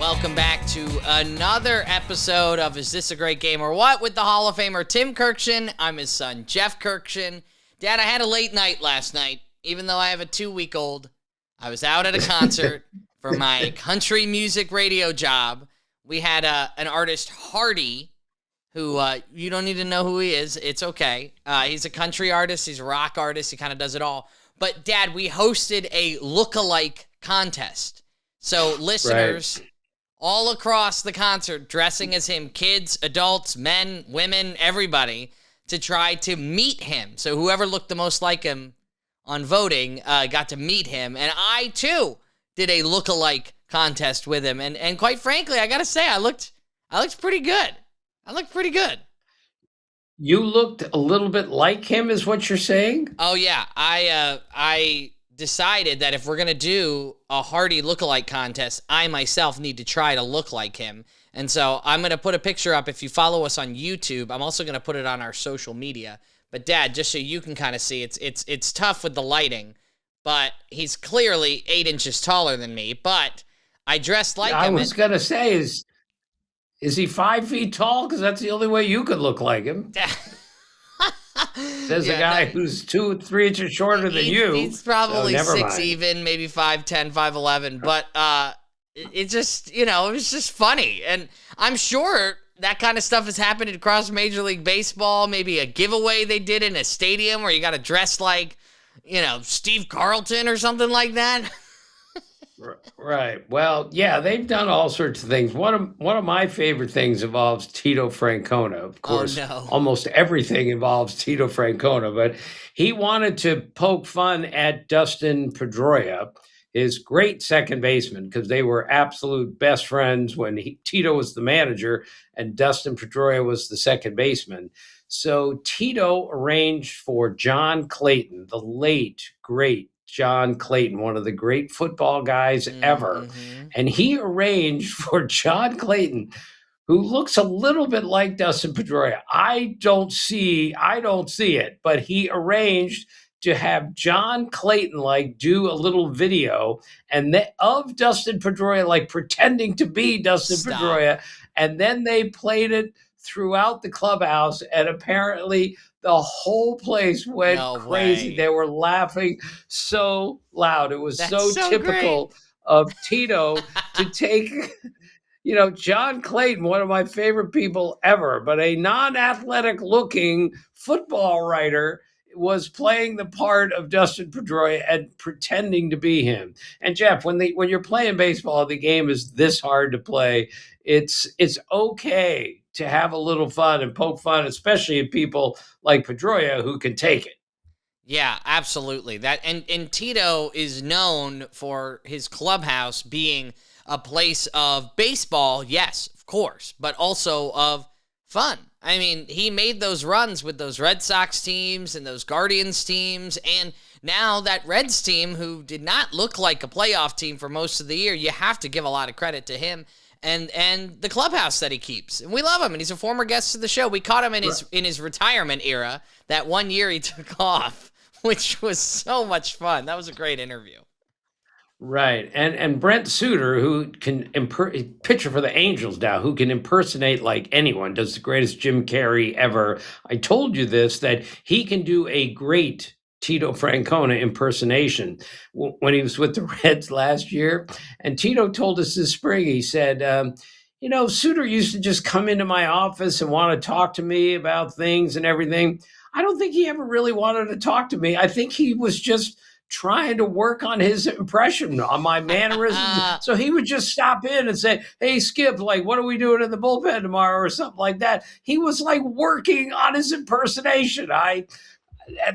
Welcome back to another episode of Is This a Great Game or What? With the Hall of Famer Tim Kurkjian. I'm his son, Jeff Kurkjian. Dad, I had a late night last night. Even though I have a 2-week-old, I was out at a concert for my country music radio job. We had an artist, Hardy, who you don't need to know who he is. It's okay. He's a country artist. He's a rock artist. He kind of does it all. But, Dad, we hosted a Lookalike contest. So listeners all across the concert dressing as him, kids, adults, men, women, everybody, to try to meet him. So whoever looked the most like him on voting got to meet him. And I, too, did a Lookalike contest with him. And quite frankly, I got to say, I looked pretty good. You looked a little bit like him, is what you're saying? Oh, yeah. I decided that if we're going to do a Hardy Lookalike contest, I myself need to try to look like him. And so I'm going to put a picture up. If you follow us on YouTube, I'm also going to put it on our social media. But Dad, just so you can kind of see, it's tough with the lighting, but he's clearly 8 inches taller than me, but I dressed like him. I was going to say, is he 5 feet tall? Because that's the only way you could look like him. Says a guy who's 2-3 inches shorter than you. He's probably so 6 even, maybe 5'10", 5'11", but it just, it was just funny. And I'm sure that kind of stuff has happened across Major League Baseball. Maybe a giveaway they did in a stadium where you got to dress like, Steve Carlton or something like that. Right. Well, yeah, they've done all sorts of things. One of my favorite things involves Tito Francona. Of course, Almost everything involves Tito Francona, but he wanted to poke fun at Dustin Pedroia, his great second baseman, because they were absolute best friends when Tito was the manager and Dustin Pedroia was the second baseman. So Tito arranged for John Clayton, the late, great John Clayton, one of the great football guys ever. And he arranged for John Clayton, who looks a little bit like Dustin Pedroia. I don't see it, but he arranged to have John Clayton do a little video of Dustin Pedroia, pretending to be Dustin Pedroia. And then they played it throughout the clubhouse, and apparently the whole place went crazy. Way. They were laughing so loud. It was so typical great of Tito to take, John Clayton, one of my favorite people ever, but a non-athletic looking football writer, was playing the part of Dustin Pedroia and pretending to be him. And Jeff, when you're playing baseball, the game is this hard to play. It's okay to have a little fun and poke fun, especially at people like Pedroia who can take it. Yeah, absolutely. That and Tito is known for his clubhouse being a place of baseball, yes, of course, but also of fun. I mean, he made those runs with those Red Sox teams and those Guardians teams, and now that Reds team, who did not look like a playoff team for most of the year, you have to give a lot of credit to him and the clubhouse that he keeps. And we love him, and he's a former guest of the show. We caught him in his retirement era, that 1 year he took off, which was so much fun. That was a great interview. Right. And Brent Suter, who can pitcher for the Angels now, who can impersonate like anyone, does the greatest Jim Carrey ever. I told you this, that he can do a great Tito Francona impersonation when he was with the Reds last year. And Tito told us this spring, he said, Suter used to just come into my office and want to talk to me about things and everything. I don't think he ever really wanted to talk to me. I think he was just trying to work on his impression, on my mannerisms. So he would just stop in and say, hey, Skip, what are we doing in the bullpen tomorrow or something like that. He was working on his impersonation.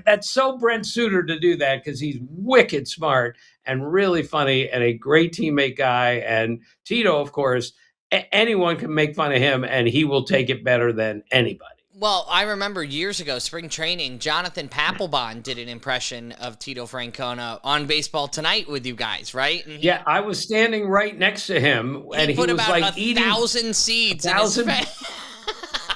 That's so Brent Suter to do that, because he's wicked smart and really funny and a great teammate guy. And Tito, of course, anyone can make fun of him and he will take it better than anybody. Well, I remember years ago, spring training, Jonathan Papelbon did an impression of Tito Francona on Baseball Tonight with you guys, right? Yeah, I was standing right next to him, and he put was about eating 1,000 seeds in his face.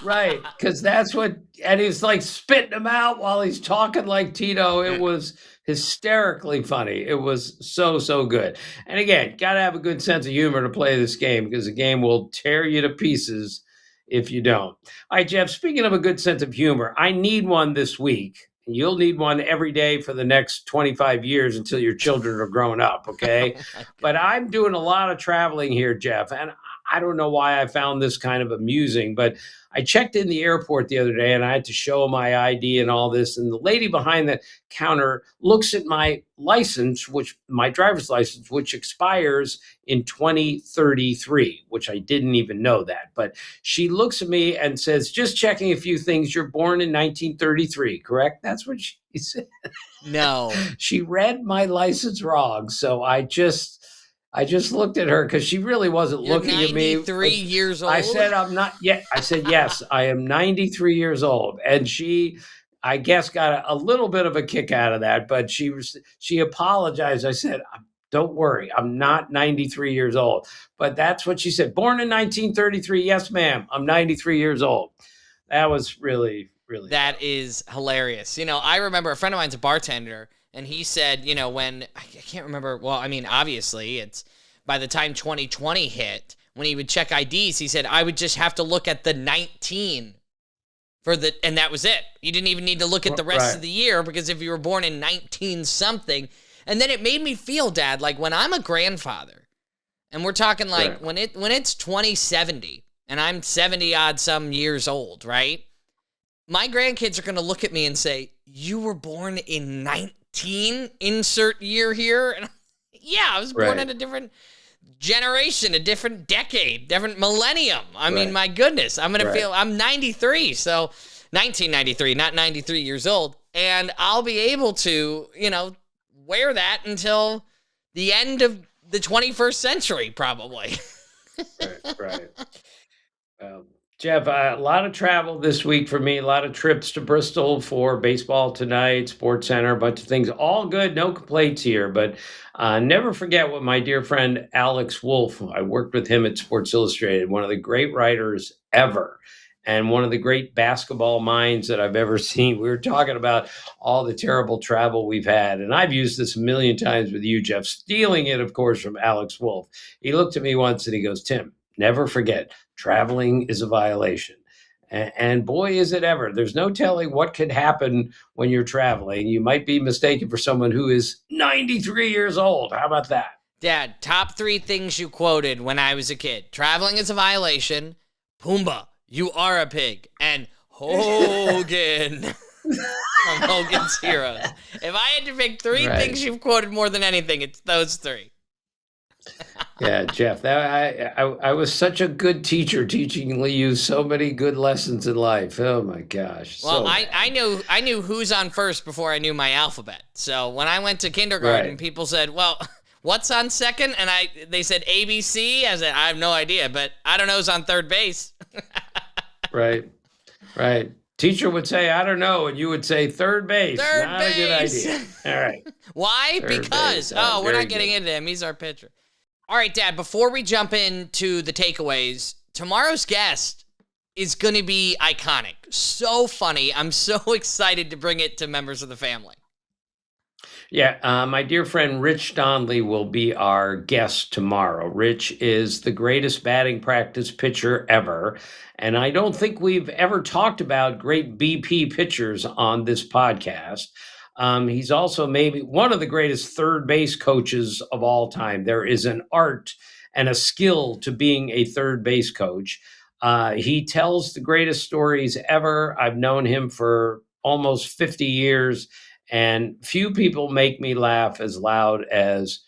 Right, because that's what, and he's like spitting them out while he's talking like Tito. It was hysterically funny. It was so good. And again, got to have a good sense of humor to play this game because the game will tear you to pieces if you don't. All right, Jeff, speaking of a good sense of humor, I need one this week. You'll need one every day for the next 25 years until your children are grown up, okay? But I'm doing a lot of traveling here, Jeff, and I don't know why I found this kind of amusing, but I checked in the airport the other day and I had to show my ID and all this. And the lady behind the counter looks at my license, my driver's license, which expires in 2033, which I didn't even know that. But she looks at me and says, just checking a few things. You're born in 1933, correct? That's what she said. No. She read my license wrong. So I just looked at her because she really wasn't You're looking at me. 93 years old? I said, I'm not yet. I said, yes, I am 93 years old. And she, I guess, got a little bit of a kick out of that, but she apologized. I said, don't worry, I'm not 93 years old. But that's what she said. Born in 1933. Yes, ma'am. I'm 93 years old. That was really That is hilarious. I remember a friend of mine's a bartender, and he said, when, I can't remember, well, I mean, obviously, it's by the time 2020 hit, when he would check IDs, he said, I would just have to look at the 19 and that was it. You didn't even need to look at the rest of the year, because if you were born in 19 something, and then it made me feel, Dad, like when I'm a grandfather, and we're talking like when it's 2070, and I'm 70 odd some years old, right? My grandkids are going to look at me and say, you were born in 19, insert year here. And yeah, I was born in a different generation, a different decade, different millennium. I mean, my goodness, I'm going to feel, I'm 93. So 1993, not 93 years old. And I'll be able to, wear that until the end of the 21st century, probably. Right. Jeff, a lot of travel this week for me, a lot of trips to Bristol for baseball tonight, Sports Center, a bunch of things. All good, no complaints here. But never forget what my dear friend Alex Wolf, I worked with him at Sports Illustrated, one of the great writers ever, and one of the great basketball minds that I've ever seen. We were talking about all the terrible travel we've had. And I've used this a million times with you, Jeff, stealing it, of course, from Alex Wolf. He looked at me once and he goes, Tim, never forget, traveling is a violation. And boy, is it ever. There's no telling what could happen when you're traveling. You might be mistaken for someone who is 93 years old. How about that? Dad, top 3 things you quoted when I was a kid. Traveling is a violation. Pumbaa, you are a pig. And Hogan from Hogan's Heroes. If I had to pick 3 things you've quoted more than anything, it's those 3. Yeah, Jeff, I was such a good teacher teaching you so many good lessons in life. Oh my gosh. Well, I knew who's on first before I knew my alphabet. So when I went to kindergarten, people said, well, what's on second? And they said ABC. I said, I have no idea, but I don't know who's on third base. Right. Teacher would say, I don't know, and you would say third base. Not a good idea. All right. Why? Because, we're not getting into him. He's our pitcher. All right, Dad, before we jump into the takeaways, tomorrow's guest is going to be iconic. So funny. I'm so excited to bring it to members of the family. Yeah, my dear friend Rich Donnelly will be our guest tomorrow. Rich is the greatest batting practice pitcher ever, and I don't think we've ever talked about great BP pitchers on this podcast. He's also maybe one of the greatest third base coaches of all time. There is an art and a skill to being a third base coach. He tells the greatest stories ever. I've known him for almost 50 years, and few people make me laugh as loud as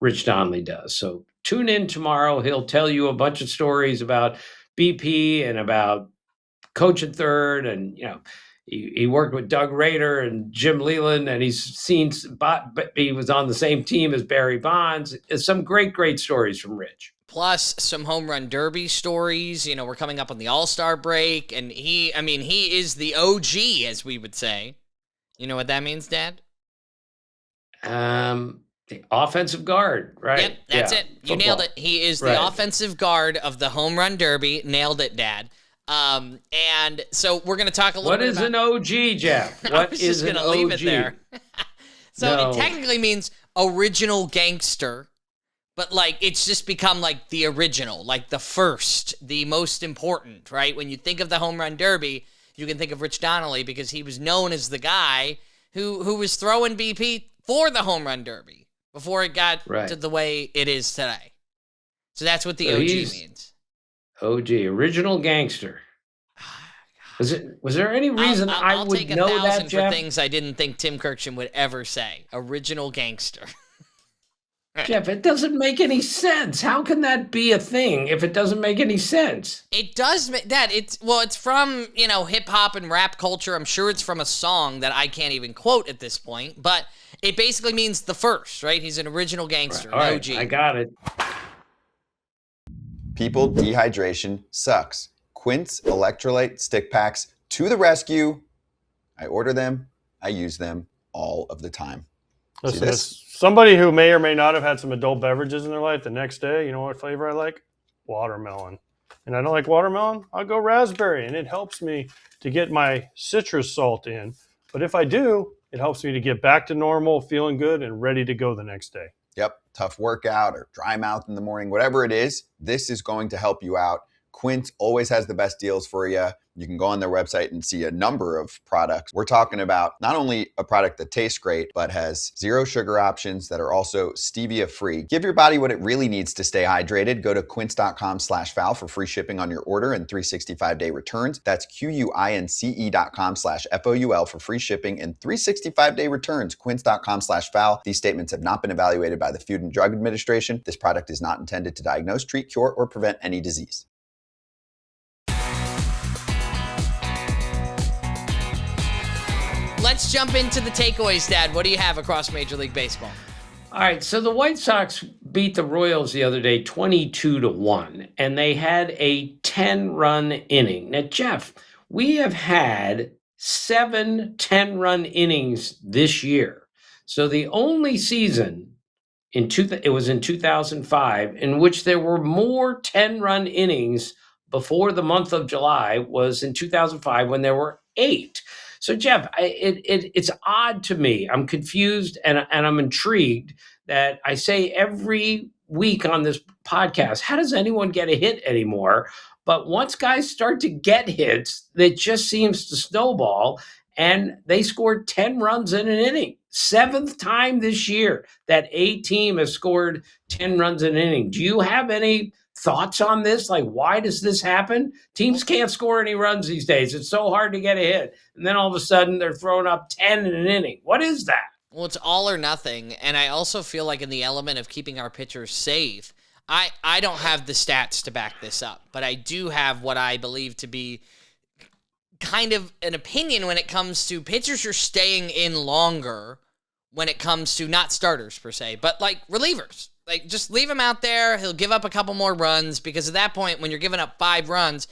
Rich Donnelly does. So tune in tomorrow. He'll tell you a bunch of stories about BP and about coaching third, and he worked with Doug Rader and Jim Leland, and he was on the same team as Barry Bonds. Some great stories from Rich. Plus some home run derby stories. We're coming up on the All-Star break, and he is the OG, as we would say. You know what that means, Dad? The offensive guard, right? Yep, that's it. You nailed it. He is the offensive guard of the home run derby. Nailed it, Dad. And so we're going to talk a little bit about... What is an OG, Jeff? I was just going to leave it there. So It technically means original gangster, but like it's just become like the original, like the first, the most important, right? When you think of the home run derby, you can think of Rich Donnelly because he was known as the guy who was throwing BP for the home run derby before it got to the way it is today. So that's what the OG means. OG, original gangster. Was there any reason I would know that, Jeff? I'll take 1,000 for things I didn't think Tim Kurkjian would ever say. Original gangster. Jeff, it doesn't make any sense. How can that be a thing if it doesn't make any sense? It does, Dad. It's from, hip hop and rap culture. I'm sure it's from a song that I can't even quote at this point, but it basically means the first, right? He's an original gangster, an OG. Right, I got it. People, dehydration sucks. Quince electrolyte stick packs to the rescue. I order them. I use them all of the time. Listen, as somebody who may or may not have had some adult beverages in their life, the next day, you know what flavor I like? Watermelon. And I don't like watermelon, I'll go raspberry. And it helps me to get my citrus salt in. But if I do, it helps me to get back to normal, feeling good, and ready to go the next day. Yep, tough workout or dry mouth in the morning, whatever it is, this is going to help you out. Quince always has the best deals for you. You can go on their website and see a number of products. We're talking about not only a product that tastes great, but has zero sugar options that are also stevia free. Give your body what it really needs to stay hydrated. Go to quince.com/foul for free shipping on your order and 365-day returns. That's QUINCE.com/FOUL for free shipping and 365-day returns. Quince.com/foul. These statements have not been evaluated by the Food and Drug Administration. This product is not intended to diagnose, treat, cure, or prevent any disease. Let's jump into the takeaways, Dad. What do you have across Major League Baseball? All right, so the White Sox beat the Royals the other day 22-1, and they had a 10-run inning. Now, Jeff, we have had 7 10-run innings this year. So the only season, it was in 2005, in which there were more 10-run innings before the month of July was in 2005 when there were 8. So, Jeff, it's odd to me. I'm confused and I'm intrigued that I say every week on this podcast, how does anyone get a hit anymore? But once guys start to get hits, it just seems to snowball. And they scored 10 runs in an inning. 7th time this year that a team has scored 10 runs in an inning. Do you have any thoughts on this? Like, why does this happen? Teams can't score any runs these days. It's so hard to get a hit. And then all of a sudden they're throwing up 10 in an inning. What is that? Well, it's all or nothing. And I also feel like in the element of keeping our pitchers safe, I don't have the stats to back this up, but I do have what I believe to be kind of an opinion when it comes to pitchers are staying in longer when it comes to not starters per se, but like relievers. Like, just leave him out there. He'll give up a couple more runs because at that point, when you're giving up 5 runs,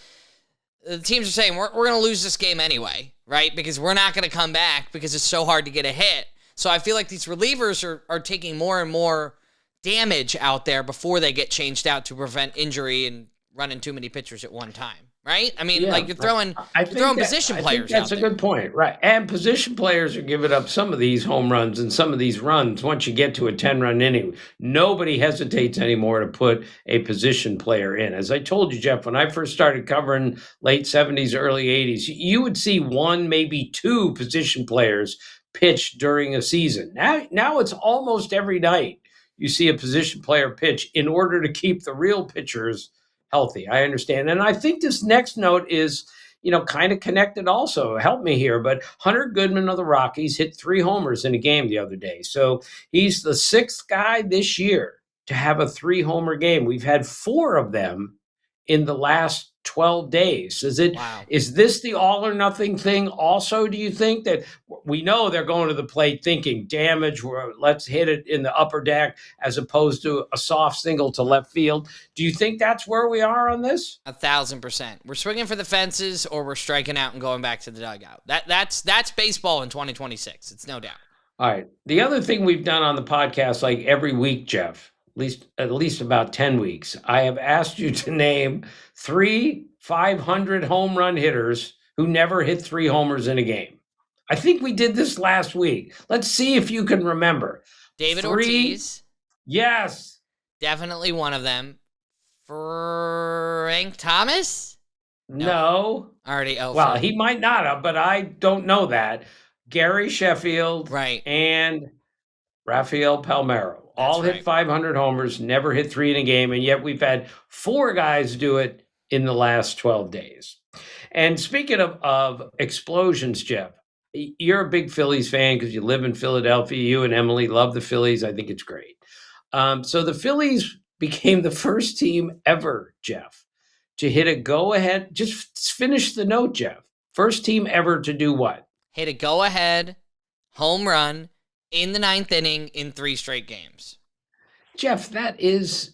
the teams are saying, we're going to lose this game anyway, right? Because we're not going to come back because it's so hard to get a hit. So I feel like these relievers are taking more and more damage out there before they get changed out to prevent injury and running too many pitchers at one time. Right? I mean, like you're throwing position players out there. That's a good point. Right. And position players are giving up some of these home runs and some of these runs once you get to a 10-run inning. Nobody hesitates anymore to put a position player in. As I told you, Jeff, when I first started covering late 70s, early 80s, you would see 1, maybe 2 position players pitch during a season. Now it's almost every night you see a position player pitch in order to keep the real pitchers healthy. I understand. And I think this next note is, kind of connected also. Help me here. But Hunter Goodman of the Rockies hit 3 homers in a game the other day. So he's the 6th guy this year to have a 3-homer game. We've had 4 of them in the last 12 days. Is this the all or nothing thing also? Do you think that we know they're going to the plate thinking damage, let's hit it in the upper deck as opposed to a soft single to left field? Do you think that's where we are on this? 1,000%. We're swinging for the fences or we're striking out and going back to the dugout. That's baseball in 2026. It's no doubt. All right. The other thing we've done on the podcast, like every week, Jeff, at least about 10 weeks, I have asked you to name 3 500 home run hitters who never hit 3 homers in a game. I think we did this last week. Let's see if you can remember. David 3, Ortiz. Yes. Definitely one of them. Frank Thomas? No. Already. Oh, well, he might not have, but I don't know that. Gary Sheffield. Right. And Rafael Palmeiro. All hit 500 homers, never hit 3 in a game, and yet we've had 4 guys do it in the last 12 days. And speaking of explosions, Jeff, you're a big Phillies fan because you live in Philadelphia. You and Emily love the Phillies. I think it's great. So the Phillies became the first team ever, Jeff, to hit a go-ahead. Just finish the note, Jeff. First team ever to do what? Hit a go-ahead home run in the 9th inning in 3 straight games. Jeff, this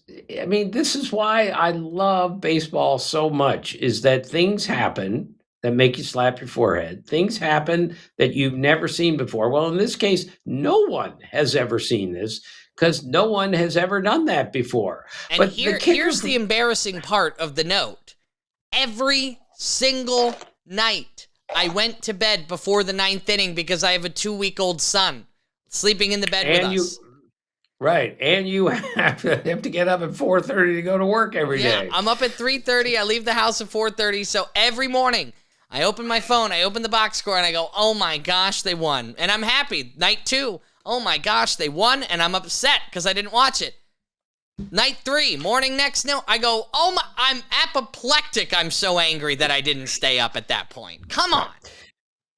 is why I love baseball so much, is that things happen that make you slap your forehead. Things happen that you've never seen before. Well, in this case, no one has ever seen this because no one has ever done that before. And but here's the embarrassing part of the note. Every single night, I went to bed before the 9th inning because I have a 2-week-old son sleeping in the bed with us. Right, and you have to get up at 4:30 to go to work every day. I'm up at 3:30. I leave the house at 4:30. So every morning, I open my phone, I open the box score, and I go, oh my gosh, they won. And I'm happy. Night 2, oh my gosh, they won, and I'm upset because I didn't watch it. Night 3, morning next, no, I go, oh my, I'm apoplectic. I'm so angry that I didn't stay up at that point. Come on.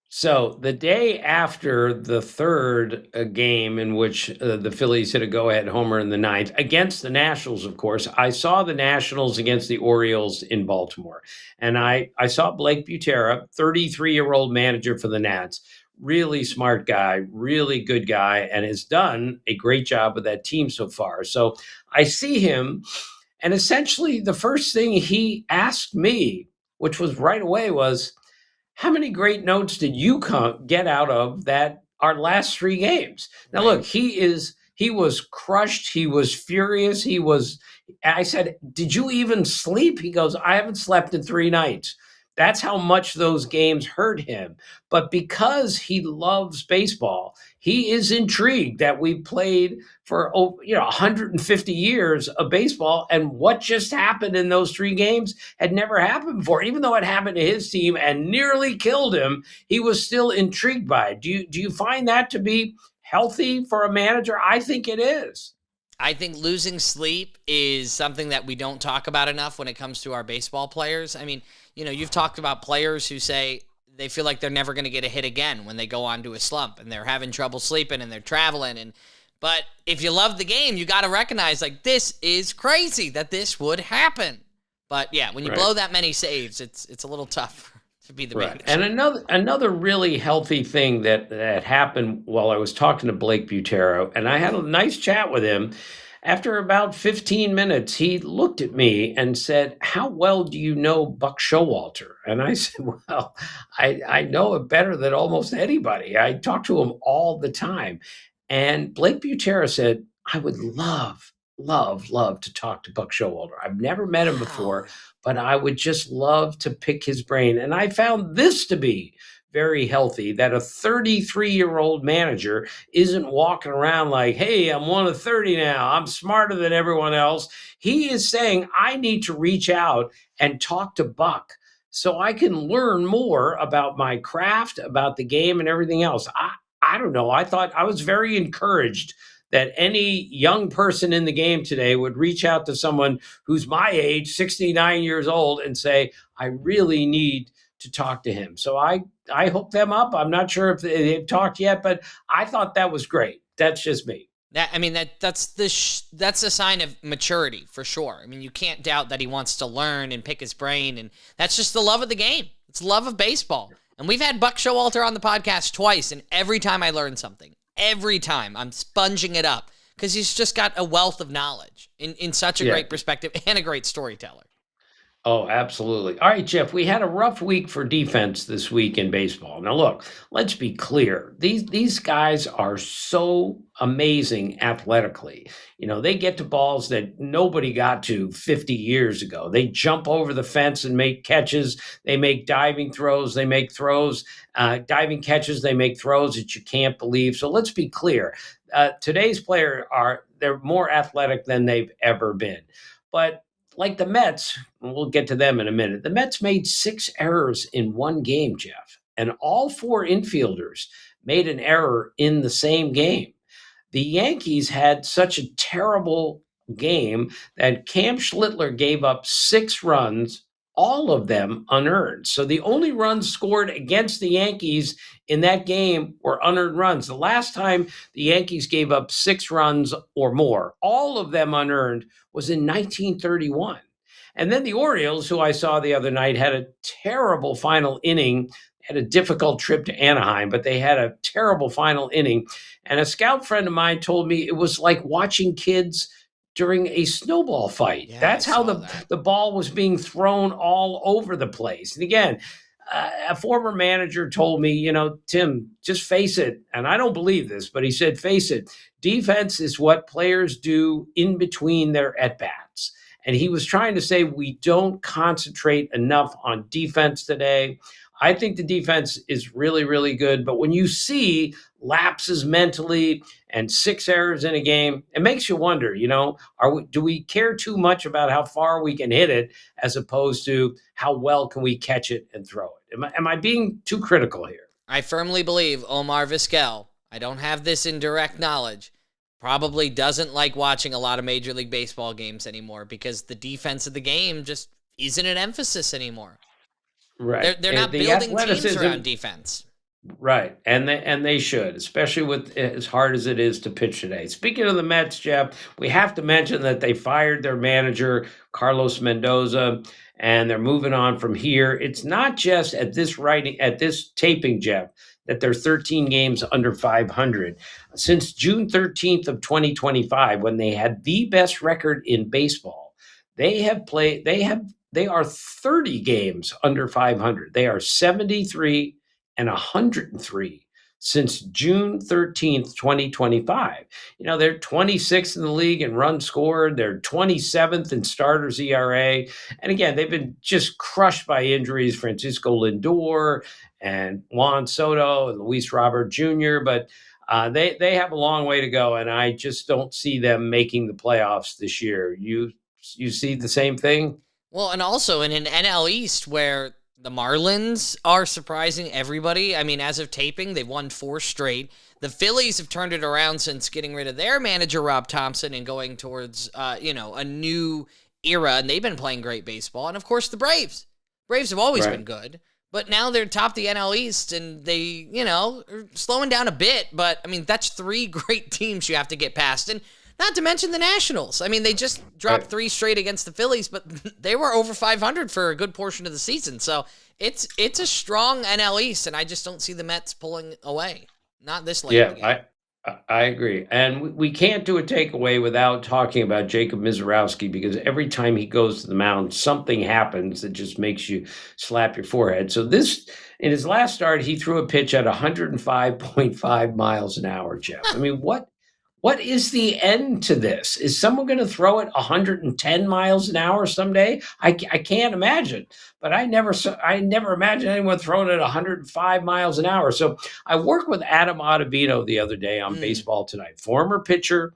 So the day after the third game in which the Phillies hit a go-ahead homer in the 9th against the Nationals, of course, I saw the Nationals against the Orioles in Baltimore. And I saw Blake Butera, 33-year-old manager for the Nats, really smart guy, really good guy, and has done a great job with that team so far. So I see him, and essentially the first thing he asked me, which was right away, was, how many great notes did you get out of that our last 3 games? Now, look, he was crushed. He was furious. I said, did you even sleep? He goes, I haven't slept in 3 nights. That's how much those games hurt him. But because he loves baseball, he is intrigued that we played for 150 years of baseball, and what just happened in those 3 games had never happened before. Even though it happened to his team and nearly killed him, he was still intrigued by it. Do you find that to be healthy for a manager? I think it is. I think losing sleep is something that we don't talk about enough when it comes to our baseball players. I mean, you've talked about players who say they feel like they're never going to get a hit again when they go on to a slump and they're having trouble sleeping and they're traveling. But if you love the game, you got to recognize, like, this is crazy that this would happen. But yeah, when you blow that many saves, it's a little tough to be the manager. And another really healthy thing that happened while I was talking to Blake Butera, and I had a nice chat with him. After about 15 minutes, he looked at me and said, how well do you know Buck Showalter? And I said, well, I know it better than almost anybody. I talk to him all the time. And Blake Butera said, I would love to talk to Buck Showalter. I've never met him before, but I would just love to pick his brain. And I found this to be very healthy, that a 33-year-old manager isn't walking around like, hey, I'm one of 30 now. I'm smarter than everyone else. He is saying, I need to reach out and talk to Buck so I can learn more about my craft, about the game and everything else. I don't know. I was very encouraged that any young person in the game today would reach out to someone who's my age, 69 years old, and say, I really need to talk to him. So I hooked them up. I'm not sure if they've talked yet, but I thought that was great. That's just me. That's a sign of maturity for sure. I mean, you can't doubt that he wants to learn and pick his brain, and that's just the love of the game. It's love of baseball. And we've had Buck Showalter on the podcast twice, and every time I learn something, every time I'm sponging it up because he's just got a wealth of knowledge in such a great perspective and a great storyteller. Oh, absolutely. All right, Jeff, we had a rough week for defense this week in baseball. Now, look, let's be clear. These guys are so amazing athletically. They get to balls that nobody got to 50 years ago. They jump over the fence and make catches. They make diving throws. They make throws, diving catches. They make throws that you can't believe. So let's be clear. Today's they're more athletic than they've ever been. But like the Mets, and we'll get to them in a minute, the Mets made 6 errors in one game, Jeff, and all 4 infielders made an error in the same game. The Yankees had such a terrible game that Cam Schlittler gave up 6 runs, all of them unearned. So the only runs scored against the Yankees in that game were unearned runs. The last time the Yankees gave up 6 runs or more, all of them unearned, was in 1931. And then the Orioles, who I saw the other night, had a terrible final inning, had a difficult trip to Anaheim, but they had a terrible final inning. And a scout friend of mine told me it was like watching kids during a snowball fight. Yeah, that's how the ball was being thrown all over the place. And again, a former manager told me, Tim, just face it. And I don't believe this, but he said, face it. Defense is what players do in between their at-bats. And he was trying to say we don't concentrate enough on defense today. I think the defense is really, really good. But when you see lapses mentally and 6 errors in a game, it makes you wonder, do we care too much about how far we can hit it as opposed to how well can we catch it and throw it? Am I being too critical here? I firmly believe Omar Vizquel, I don't have this in direct knowledge, probably doesn't like watching a lot of Major League Baseball games anymore because the defense of the game just isn't an emphasis anymore. Right. They're not building teams around defense. Right. And they should, especially with as hard as it is to pitch today. Speaking of the Mets, Jeff, we have to mention that they fired their manager, Carlos Mendoza, and they're moving on from here. It's not just at this taping, Jeff, that they're 13 games under 500. Since June 13th of 2025, when they had the best record in baseball, they are 30 games under 500. They are 73 and 103 since June 13th, 2025. They're 26th in the league in runs scored. They're 27th in starters ERA. And again, they've been just crushed by injuries, Francisco Lindor and Juan Soto and Luis Robert Jr., but they have a long way to go, and I just don't see them making the playoffs this year. You see the same thing? Well, and also in an NL East where the Marlins are surprising everybody. I mean, as of taping, they've won 4 straight. The Phillies have turned it around since getting rid of their manager, Rob Thompson, and going towards, a new era, and they've been playing great baseball. And, of course, the Braves. Braves have always been good, but now they're top the NL East, and they, are slowing down a bit. But, I mean, that's 3 great teams you have to get past. And not to mention the Nationals. I mean, they just dropped 3 straight against the Phillies, but they were over 500 for a good portion of the season. So it's a strong NL East, and I just don't see the Mets pulling away. Not this late. Yeah, I agree. And we can't do a takeaway without talking about Jacob Misiorowski, because every time he goes to the mound, something happens that just makes you slap your forehead. So in his last start, he threw a pitch at 105.5 miles an hour, Jeff. I mean, what is the end to this? Is someone going to throw it 110 miles an hour someday? I can't imagine, but I never imagined anyone throwing it 105 miles an hour. So I worked with Adam Ottavino the other day on Baseball Tonight. Former pitcher,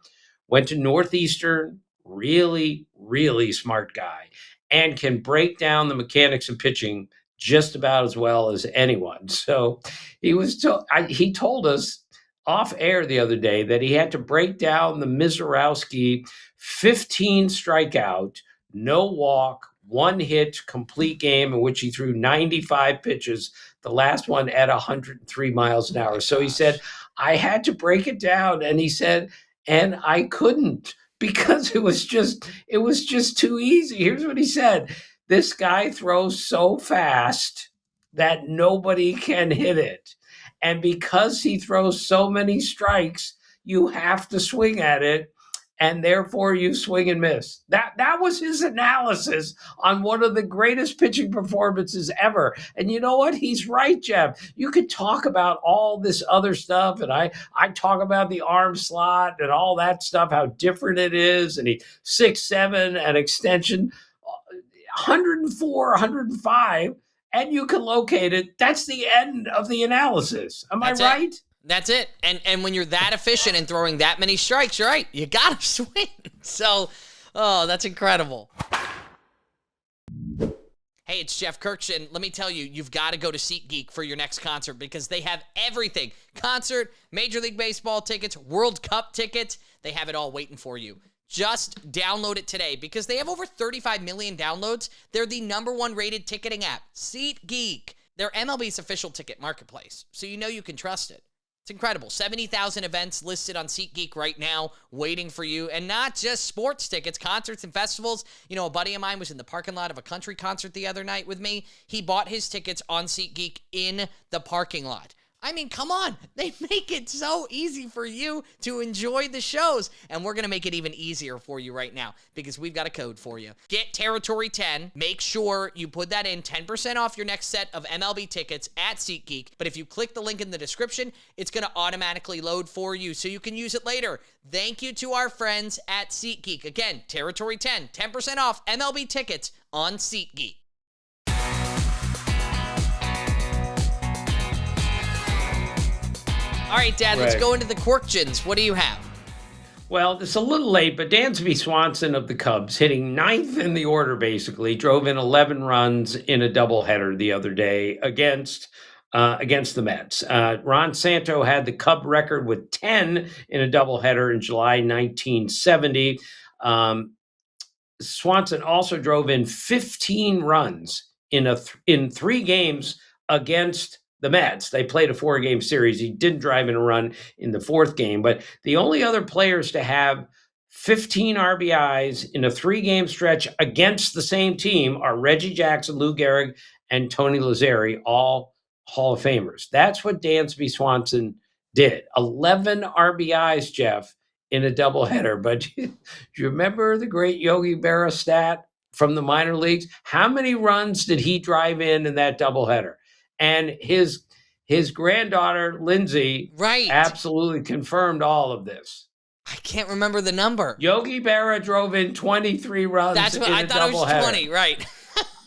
went to Northeastern, really, really smart guy, and can break down the mechanics of pitching just about as well as anyone. So he told us off air the other day that he had to break down the Misiorowski 15 strikeout, no walk, 1 hit, complete game in which he threw 95 pitches, the last one at 103 miles an hour. So he said, I had to break it down. And he said, and I couldn't, because it was just too easy. Here's what he said. This guy throws so fast that nobody can hit it. And because he throws so many strikes, you have to swing at it. and therefore you swing and miss. That was his analysis on one of the greatest pitching performances ever. And you know what? He's right, Jeff. You could talk about all this other stuff, and I talk about the arm slot and all that stuff, how different it is, and he 6'7", an extension, 104, 105, and you can locate it. That's the end of the analysis. Am I right? That's it. And when you're that efficient and throwing that many strikes, you're right. You got to swing. So, that's incredible. Hey, it's Jeff Kurkjian. Let me tell you, you've got to go to SeatGeek for your next concert because they have everything. Concert, Major League Baseball tickets, World Cup tickets. They have it all waiting for you. Just download it today because they have over 35 million downloads. They're the #1 rated ticketing app. SeatGeek. They're MLB's official ticket marketplace, so you know you can trust it. It's incredible. 70,000 events listed on SeatGeek right now waiting for you. And not just sports tickets, concerts and festivals. You know, a buddy of mine was in the parking lot of a country concert the other night with me. He bought his tickets on SeatGeek in the parking lot. I mean, come on. They make it so easy for you to enjoy the shows. And we're going to make it even easier for you right now because we've got a code for you. Get Territory 10. Make sure you put that in. 10% off your next set of MLB tickets at SeatGeek. But if you click the link in the description, it's going to automatically load for you so you can use it later. Thank you to our friends at SeatGeek. Again, Territory 10. 10% off MLB tickets on SeatGeek. All right, Dad, let's go into the Quirkjians. What do you have? Well, it's a little late, but Dansby Swanson of the Cubs, hitting 9th in the order, basically, drove in 11 runs in a doubleheader the other day against the Mets. Ron Santo had the Cub record with 10 in a doubleheader in July 1970. Swanson also drove in 15 runs in 3 games against the Mets. They played a 4-game series. He didn't drive in a run in the 4th game, but the only other players to have 15 RBIs in a 3-game stretch against the same team are Reggie Jackson, Lou Gehrig, and Tony Lazzeri, all Hall of Famers. That's what Dansby Swanson did. 11 RBIs, Jeff, in a doubleheader. But do you remember the great Yogi Berra stat from the minor leagues? How many runs did he drive in that doubleheader? And his granddaughter, Lindsay, absolutely confirmed all of this. I can't remember the number. Yogi Berra drove in 23 runs. That's what I thought it was 20, right?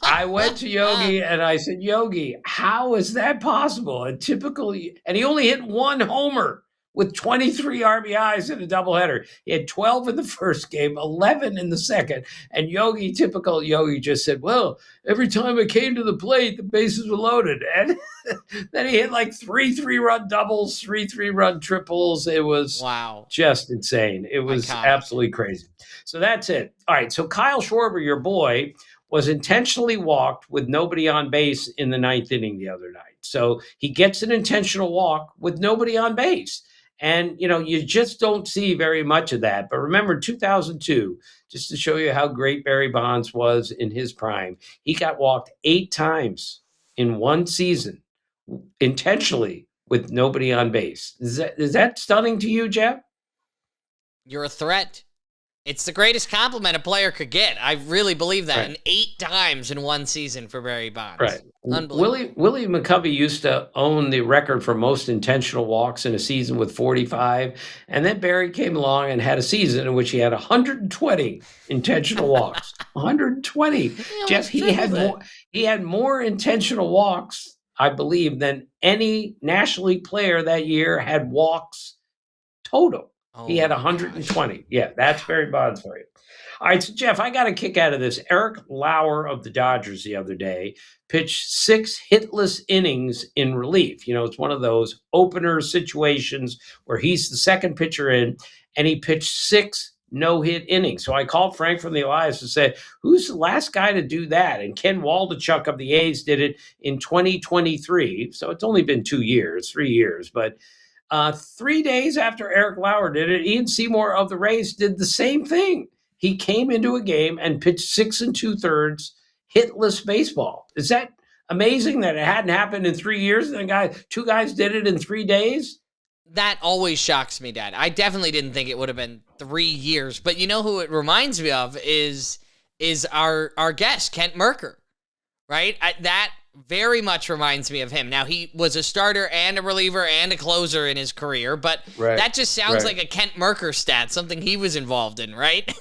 I went to Yogi and I said, Yogi, how is that possible? And he only hit 1 homer with 23 RBIs in a doubleheader. He had 12 in the first game, 11 in the second. And typical Yogi just said, well, every time I came to the plate, the bases were loaded. And then he hit like 3 3-run doubles, 3 3-run triples. It was just insane. It was absolutely crazy. So that's it. All right. So Kyle Schwarber, your boy, was intentionally walked with nobody on base in the 9th inning the other night. So he gets an intentional walk with nobody on base. And, you just don't see very much of that. But remember, 2002, just to show you how great Barry Bonds was in his prime, he got walked 8 times in one season, intentionally, with nobody on base. Is that stunning to you, Jeff? You're a threat. It's the greatest compliment a player could get. I really believe that. Right. And 8 times in one season for Barry Bonds. Right. Unbelievable. Willie McCovey used to own the record for most intentional walks in a season with 45. And then Barry came along and had a season in which he had 120 intentional walks. 120. Jeff, he had more intentional walks, I believe, than any National League player that year had walks total. He had 120. Gosh. Yeah, that's Barry Bonds for you. All right, so Jeff, I got a kick out of this. Eric Lauer of the Dodgers the other day pitched 6 hitless innings in relief. It's one of those opener situations where he's the second pitcher in, and he pitched 6 no-hit innings. So I called Frank from the Elias and said, who's the last guy to do that? And Ken Waldichuk of the A's did it in 2023. So it's only been 3 years, but 3 days after Eric Lauer did it, Ian Seymour of the Rays did the same thing. He came into a game and pitched 6 2/3 hitless baseball. Is that amazing that it hadn't happened in 3 years? And 2 guys did it in 3 days? That always shocks me, Dad. I definitely didn't think it would have been 3 years. But you know who it reminds me of is our guest, Kent Merker, right? That very much reminds me of him. Now, he was a starter and a reliever and a closer in his career, but that just sounds like a Kent Merker stat, something he was involved in, right?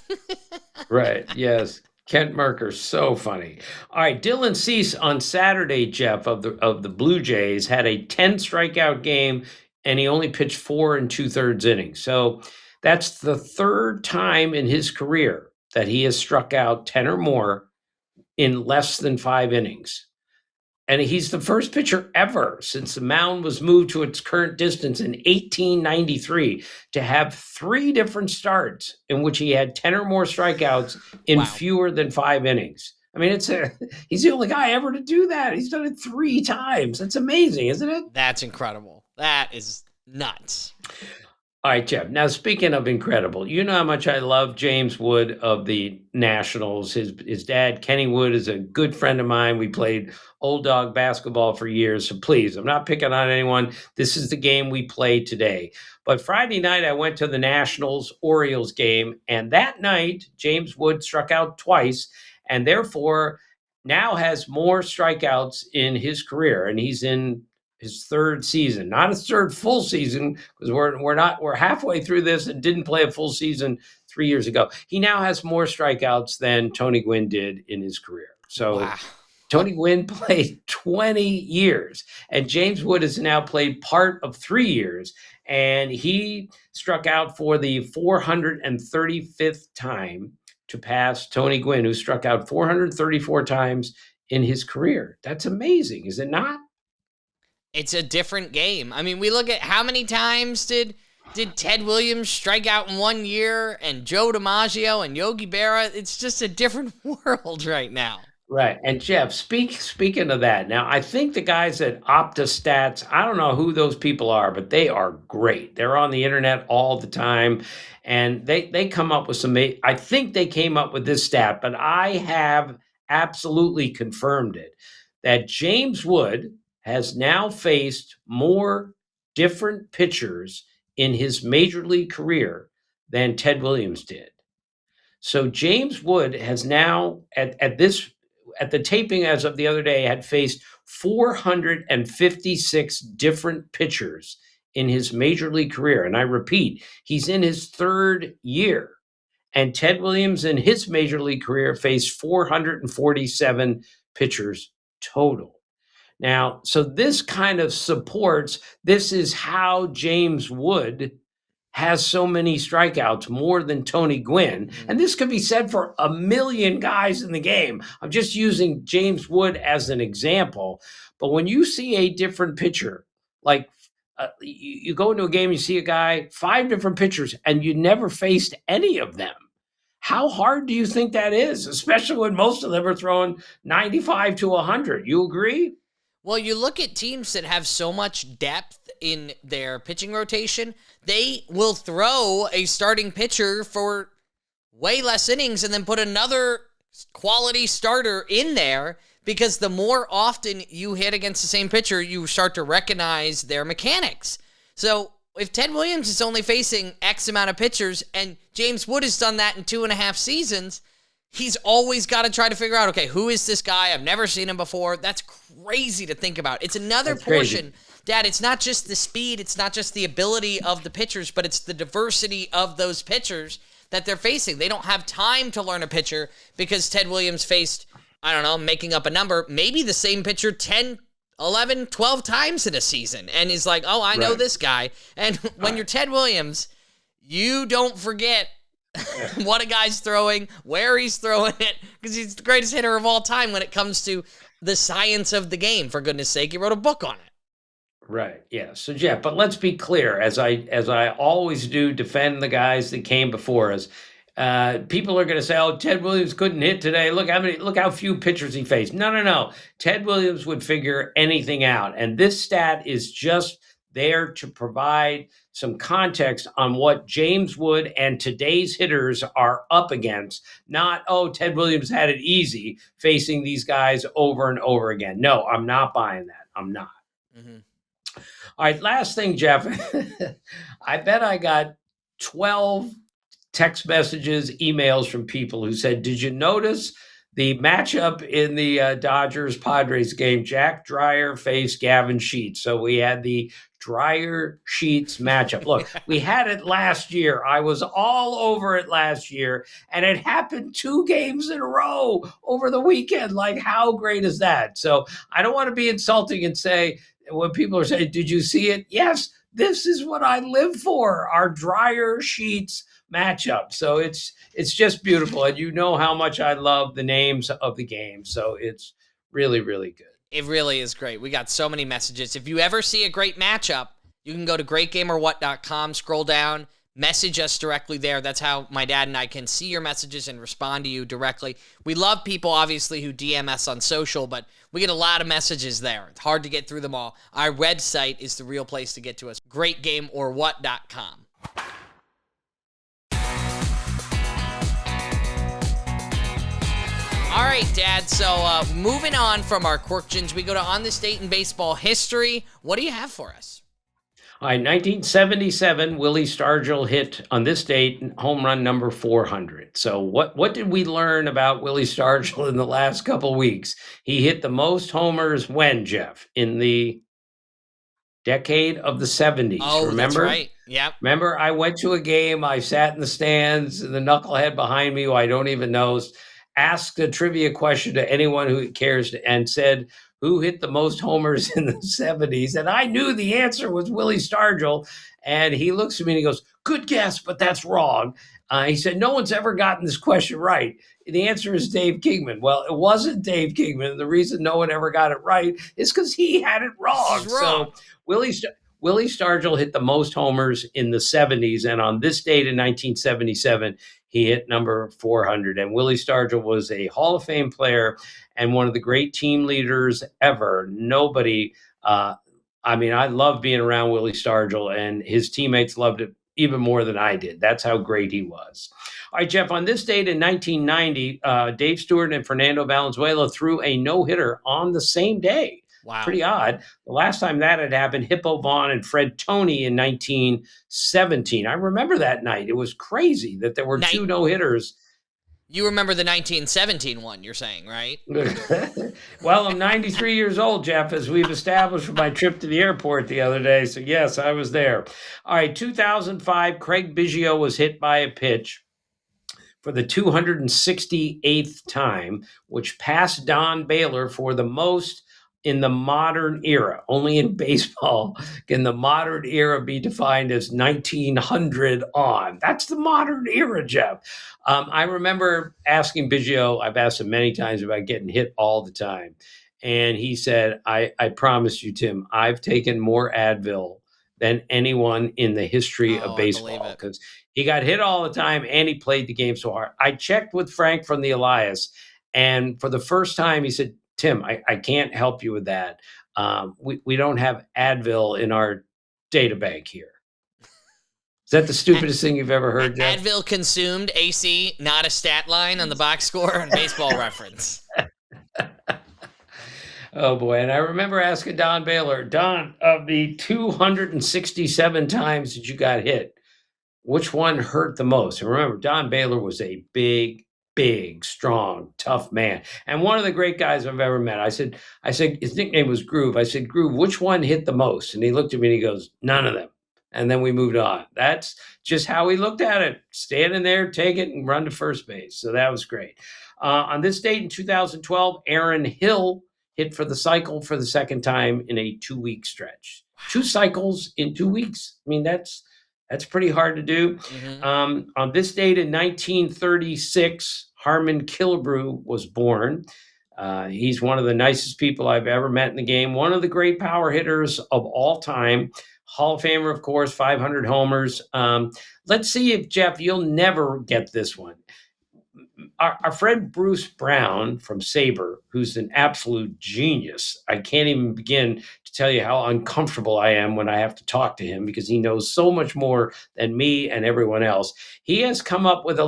Right, yes. Kent Merker, so funny. All right, Dylan Cease on Saturday, Jeff, of the Blue Jays, had a 10 strikeout game, and he only pitched 4 2/3 innings. So that's the third time in his career that he has struck out 10 or more in less than 5 innings. And he's the first pitcher ever since the mound was moved to its current distance in 1893 to have 3 different starts in which he had 10 or more strikeouts in fewer than 5 innings. I mean, he's the only guy ever to do that. He's done it 3 times. That's amazing, isn't it? That's incredible. That is nuts. All right, Jeff. Now, speaking of incredible, you know how much I love James Wood of the Nationals. His dad, Kenny Wood, is a good friend of mine. We played old dog basketball for years. So please, I'm not picking on anyone. This is the game we played today. But Friday night, I went to the Nationals-Orioles game. And that night, James Wood struck out twice and therefore now has more strikeouts in his career. And he's in his 3rd season, not his 3rd full season, because we're halfway through this and didn't play a full season 3 years ago. He now has more strikeouts than Tony Gwynn did in his career. So Tony Gwynn played 20 years, and James Wood has now played part of 3 years, and he struck out for the 435th time to pass Tony Gwynn, who struck out 434 times in his career. That's amazing, is it not? It's a different game. I mean, we look at how many times did Ted Williams strike out in 1 year, and Joe DiMaggio and Yogi Berra. It's just a different world right now. Right. And Jeff, speaking of that, now I think the guys at OptaStats, I don't know who those people are, but they are great. They're on the internet all the time, and they come up with some, I think they came up with this stat, but I have absolutely confirmed it, that James Wood has now faced more different pitchers in his major league career than Ted Williams did. So James Wood has now, at the taping as of the other day, had faced 456 different pitchers in his major league career. And I repeat, he's in his 3rd year. And Ted Williams in his major league career faced 447 pitchers total. Now, so this kind of supports, this is how James Wood has so many strikeouts, more than Tony Gwynn. And this could be said for a million guys in the game. I'm just using James Wood as an example. But when you see a different pitcher, like you go into a game, you see a guy, 5 different pitchers, and you never faced any of them. How hard do you think that is, especially when most of them are throwing 95 to 100? You agree? Well, you look at teams that have so much depth in their pitching rotation, they will throw a starting pitcher for way less innings and then put another quality starter in there, because the more often you hit against the same pitcher, you start to recognize their mechanics. So if Ted Williams is only facing X amount of pitchers and James Wood has done that in 2.5 seasons, he's always got to try to figure out, okay, who is this guy? I've never seen him before. That's crazy to think about. It's another portion. Crazy. Dad, it's not just the speed, it's not just the ability of the pitchers, but it's the diversity of those pitchers that they're facing. They don't have time to learn a pitcher because Ted Williams faced, I don't know, making up a number, maybe the same pitcher 10, 11, 12 times in a season. And he's like, oh, I know this guy. And when you're Ted Williams, you don't forget what a guy's throwing, where he's throwing it, because he's the greatest hitter of all time when it comes to the science of the game. For goodness sake, he wrote a book on it. Right. Yeah. So Jeff, but let's be clear, as I always do, defend the guys that came before us. People are going to say, "Oh, Ted Williams couldn't hit today. Look how few pitchers he faced." No. Ted Williams would figure anything out, and this stat is just there to provide some context on what James Wood and today's hitters are up against. Not, oh, Ted Williams had it easy facing these guys over and over again. No, I'm not buying that. I'm not. Mm-hmm. All right, last thing, Jeff. I bet I got 12 text messages, emails from people who said, did you notice the matchup in the Dodgers-Padres game? Jack Dreyer faced Gavin Sheets. So we had the Dreyer-Sheets matchup. Look, we had it last year. I was all over it last year, and it happened 2 games in a row over the weekend. Like, how great is that? So I don't want to be insulting and say, when people are saying, did you see it? Yes, this is what I live for, our Dreyer-Sheets matchup. So it's just beautiful. And you know how much I love the names of the game. So it's really, really good. It really is great. We got so many messages. If you ever see a great matchup, you can go to greatgameorwhat.com, scroll down, message us directly there. That's how my dad and I can see your messages and respond to you directly. We love people, obviously, who DM us on social, but we get a lot of messages there. It's hard to get through them all. Our website is the real place to get to us, greatgameorwhat.com. All right, Dad, so moving on from our Quirkjians, we go to On This Date in Baseball History. What do you have for us? All right, 1977, Willie Stargell hit on this date home run number 400. So what did we learn about Willie Stargell in the last couple of weeks? He hit the most homers when, Jeff? In the decade of the 70s. Oh, remember? That's right. Yep. Remember, I went to a game, I sat in the stands, and the knucklehead behind me, who I don't even know, asked a trivia question to anyone who cares and said, who hit the most homers in the 70s? And I knew the answer was Willie Stargell. And he looks at me and he goes, good guess, but that's wrong. He said, no one's ever gotten this question right. The answer is Dave Kingman. Well, it wasn't Dave Kingman. The reason no one ever got it right is because he had it wrong. So Willie Stargell hit the most homers in the 70s. And on this date in 1977, he hit number 400. And Willie Stargell was a Hall of Fame player and one of the great team leaders ever. Nobody, I loved being around Willie Stargell, and his teammates loved it even more than I did. That's how great he was. All right, Jeff, on this date in 1990, Dave Stewart and Fernando Valenzuela threw a no-hitter on the same day. Wow. Pretty odd. The last time that had happened, Hippo Vaughn and Fred Toney in 1917. I remember that night. It was crazy that there were 2 no-hitters. You remember the 1917 one, you're saying, right? Well, I'm 93 years old, Jeff, as we've established with my trip to the airport the other day. So, yes, I was there. All right, 2005, Craig Biggio was hit by a pitch for the 268th time, which passed Don Baylor for the most in the modern era. Only in baseball can the modern era be defined as 1900 on. That's the modern era, Jeff. I remember asking Biggio, I've asked him many times about getting hit all the time. And he said, I promise you, Tim, I've taken more Advil than anyone in the history of baseball, because he got hit all the time and he played the game so hard. I checked with Frank from the Elias, and for the first time he said, Tim, I can't help you with that. We don't have Advil in our data bank here. Is that the stupidest thing you've ever heard, Jeff? Advil consumed, AC, not a stat line on the box score on Baseball Reference. Oh, boy. And I remember asking Don Baylor, Don, of the 267 times that you got hit, which one hurt the most? And remember, Don Baylor was a big, strong, tough man, and one of the great guys I've ever met. I said, his nickname was Groove. I said, Groove, which one hit the most? And he looked at me and he goes, none of them. And then we moved on. That's just how he looked at it. Stand in there, take it, and run to first base. So that was great. On this date in 2012, Aaron Hill hit for the cycle for the second time in a 2-week stretch. 2 cycles in 2 weeks. I mean, that's pretty hard to do. Mm-hmm. On this date in 1936, Harmon Killebrew was born. He's one of the nicest people I've ever met in the game. One of the great power hitters of all time. Hall of Famer, of course, 500 homers. Let's see if, Jeff, you'll never get this one. Our friend Bruce Brown from Sabre, who's an absolute genius. I can't even begin to tell you how uncomfortable I am when I have to talk to him, because he knows so much more than me and everyone else. He has come up with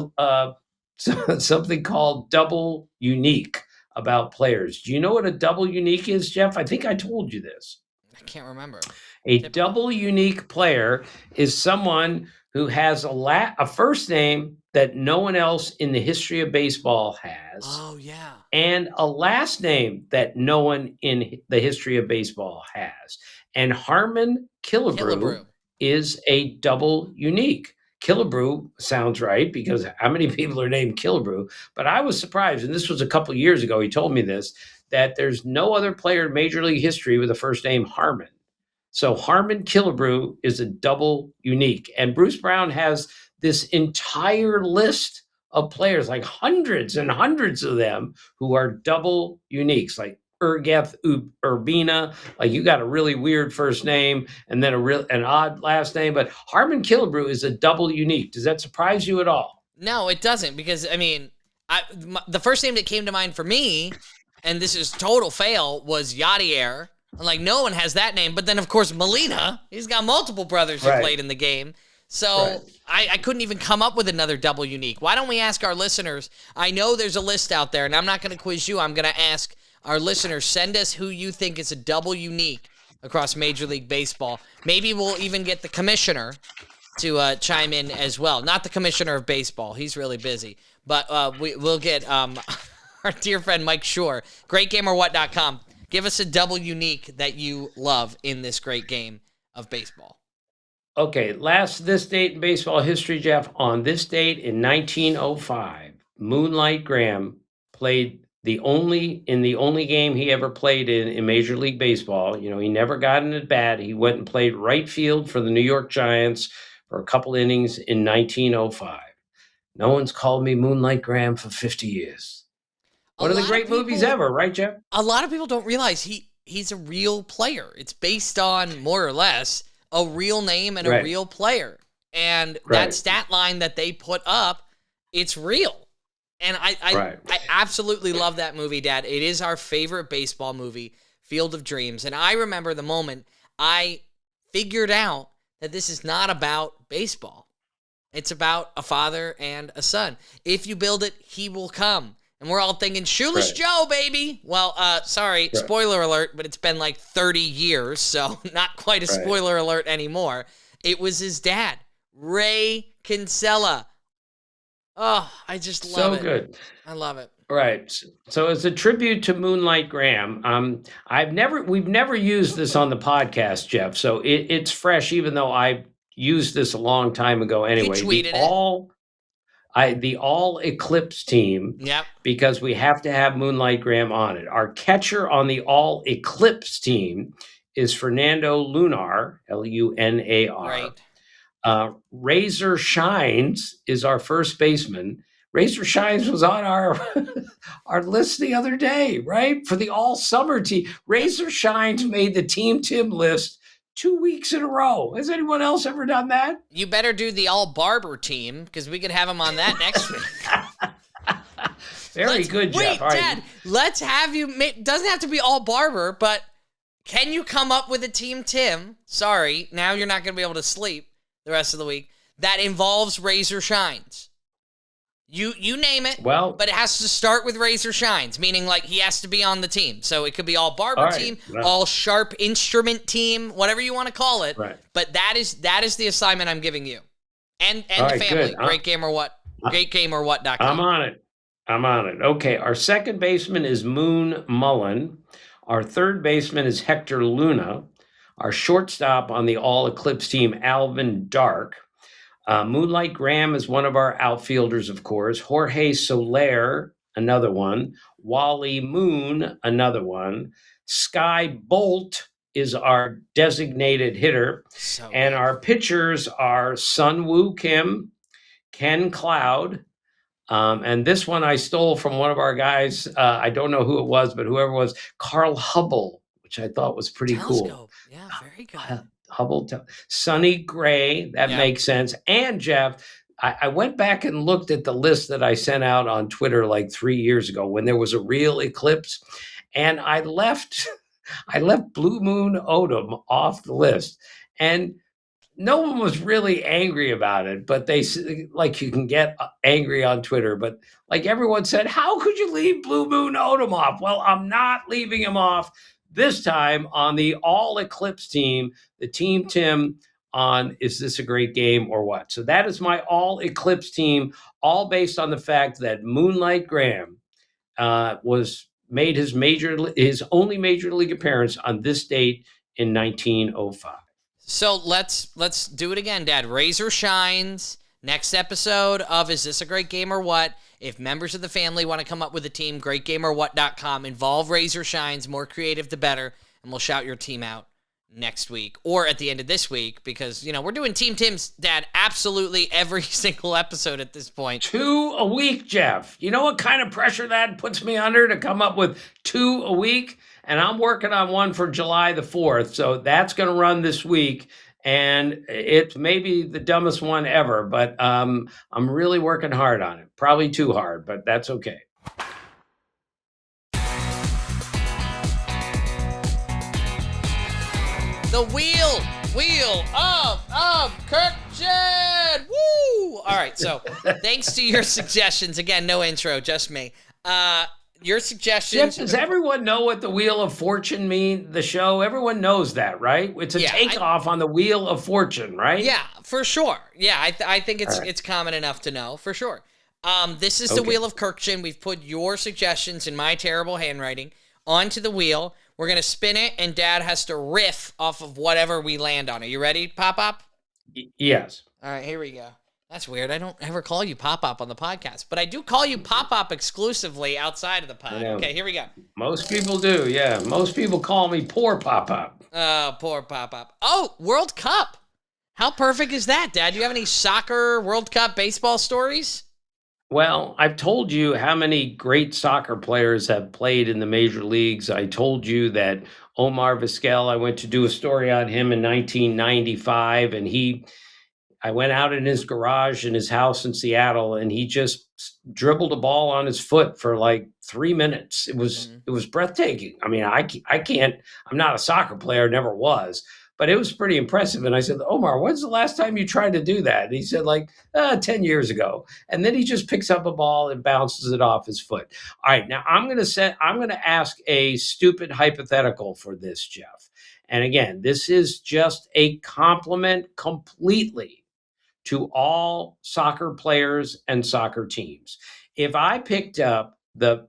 something called double unique about players. Do you know what a double unique is, Jeff? I think I told you this. I can't remember. A double unique player is someone who has a first name that no one else in the history of baseball has. Oh, yeah. And a last name that no one in the history of baseball has. And Harmon Killebrew is a double unique. Killebrew sounds right because how many people are named Killebrew? But I was surprised, and this was a couple of years ago, he told me this, that there's no other player in Major League history with the first name Harmon. So Harmon Killebrew is a double unique. And Bruce Brown has this entire list of players, like hundreds and hundreds of them, who are double uniques, like Urgeth Urbina. Like you got a really weird first name and then an odd last name. But Harmon Killebrew is a double unique. Does that surprise you at all? No, it doesn't, because, I mean, the first name that came to mind for me, and this is total fail, was Yadier. Like, no one has that name. But then, of course, Molina, he's got multiple brothers who played in the game. So I couldn't even come up with another double unique. Why don't we ask our listeners? I know there's a list out there, and I'm not going to quiz you. I'm going to ask our listeners, send us who you think is a double unique across Major League Baseball. Maybe we'll even get the commissioner to chime in as well. Not the commissioner of baseball. He's really busy. But we'll get our dear friend Mike Shore, greatgameorwhat.com. Give us a double unique that you love in this great game of baseball. Okay, this date in baseball history, Jeff. On this date in 1905, Moonlight Graham played the only game he ever played in Major League Baseball. You know, he never got an at bat. He went and played right field for the New York Giants for a couple innings in 1905. No one's called me Moonlight Graham for 50 years. One of the great movies ever, right, Jeff? A lot of people don't realize he's a real player. It's based on, more or less, a real name and a real player. And that stat line that they put up, it's real. And I absolutely love that movie, Dad. It is our favorite baseball movie, Field of Dreams. And I remember the moment I figured out that this is not about baseball. It's about a father and a son. If you build it, he will come. And we're all thinking, Shoeless Joe, baby. Well, sorry, spoiler alert, but it's been like 30 years, so not quite a spoiler alert anymore. It was his dad, Ray Kinsella. Oh, I just love it. So good. I love it. Right. So as a tribute to Moonlight Graham, we've never used this on the podcast, Jeff. So it's fresh, even though I used this a long time ago anyway. You tweeted it. The all Eclipse team, because we have to have Moonlight Graham on it. Our catcher on the all Eclipse team is Fernando Lunar, Lunar. Right. Razor Shines is our first baseman. Razor Shines was on our list the other day, right? For the all summer team. Razor Shines made the Team Tim list 2 weeks in a row. Has anyone else ever done that? You better do the all Barber team, because we could have him on that next week. Very good, Jeff. Wait, Dad, let's have you. Doesn't have to be all Barber, but can you come up with a Team Tim? Sorry, now you're not going to be able to sleep the rest of the week. That involves Razor Shines. You name it, but it has to start with Razor Shines, meaning like he has to be on the team. So it could be all Barber team, all Sharp Instrument team, whatever you want to call it. Right. But that is the assignment I'm giving you, and the family. Good. Greatgameorwhat.com. I'm on it. Okay, our second baseman is Moon Mullen. Our third baseman is Hector Luna. Our shortstop on the all Eclipse team, Alvin Dark. Moonlight Graham is one of our outfielders, of course. Jorge Soler, another one. Wally Moon, another one. Sky Bolt is our designated hitter. And our pitchers are Sun Woo Kim, Ken Cloud. And this one I stole from one of our guys. I don't know who it was, but whoever it was, Carl Hubble, which I thought was pretty cool. Yeah, very good. Hubble, Sonny Gray, that makes sense. And Jeff, I went back and looked at the list that I sent out on Twitter like 3 years ago when there was a real eclipse, and I left Blue Moon Odom off the list, and no one was really angry about it. But they, like, you can get angry on Twitter, but like everyone said, how could you leave Blue Moon Odom off? Well, I'm not leaving him off, this time on the all Eclipse team, the Team Tim on Is This a Great Game or What? So that is my all Eclipse team, all based on the fact that Moonlight Graham made his only major league appearance on this date in 1905. So let's do it again, Dad. Razor shines. Next episode of Is This a Great Game or What? If members of the family want to come up with a team, greatgameorwhat.com. Involve Razor shines. More creative, the better. And we'll shout your team out next week or at the end of this week because, we're doing Team Tim's, Dad, absolutely every single episode at this point. 2 a week, Jeff. You know what kind of pressure that puts me under to come up with 2 a week? And I'm working on one for July the 4th. So that's going to run this week. And it's maybe the dumbest one ever, but I'm really working hard on it. Probably too hard, but that's okay. The wheel of Kurkjian. Woo! All right, so thanks to your suggestions. Again, no intro, just me. Your suggestions. Jeff, does everyone know what the Wheel of Fortune mean? The show, everyone knows that, right? It's a takeoff on the Wheel of Fortune, right? Yeah, for sure. Yeah, I think it's common enough to know for sure. This is the Wheel of Kurkjian. We've put your suggestions in my terrible handwriting onto the wheel. We're gonna spin it, and Dad has to riff off of whatever we land on. Are you ready, Pop? Yes. All right, here we go. That's weird. I don't ever call you Pop on the podcast, but I do call you Pop exclusively outside of the pod. Okay, here we go. Most people do, yeah. Most people call me Poor Pop. Oh, poor Pop. Oh, World Cup. How perfect is that, Dad? Do you have any soccer World Cup baseball stories? Well, I've told you how many great soccer players have played in the major leagues. I told you that Omar Vizquel, I went to do a story on him in 1995, and I went out in his garage in his house in Seattle, and he just dribbled a ball on his foot for like 3 minutes. It was breathtaking. I mean, I can't, I'm not a soccer player, never was, but it was pretty impressive. And I said, Omar, when's the last time you tried to do that? And he said 10 years ago. And then he just picks up a ball and bounces it off his foot. All right, now I'm going to ask a stupid hypothetical for this, Jeff. And again, this is just a compliment completely to all soccer players and soccer teams. If I picked up the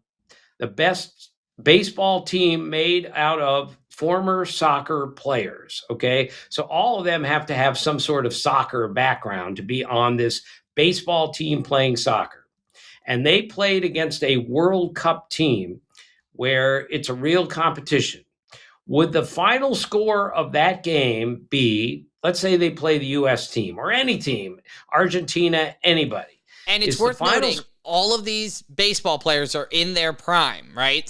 best baseball team made out of former soccer players, okay? So all of them have to have some sort of soccer background to be on this baseball team playing soccer. And they played against a World Cup team where it's a real competition. Would the final score of that game be, let's say they play the U.S. team or any team, Argentina, anybody. And it's worth noting, all of these baseball players are in their prime, right?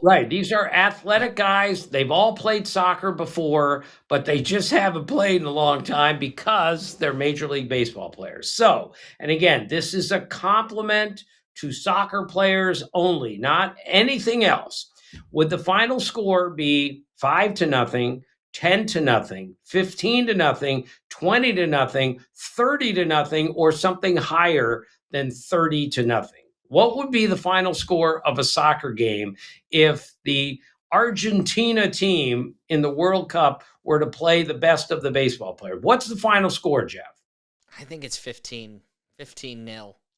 Right. These are athletic guys. They've all played soccer before, but they just haven't played in a long time because they're Major League Baseball players. So, and again, this is a compliment to soccer players only, not anything else. Would the final score be 5-0, 10-0, 15-0, 20-0, 30-0, or something higher than 30-0? What would be the final score of a soccer game if the Argentina team in the World Cup were to play the best of the baseball players? What's the final score, Jeff? I think it's 15-0.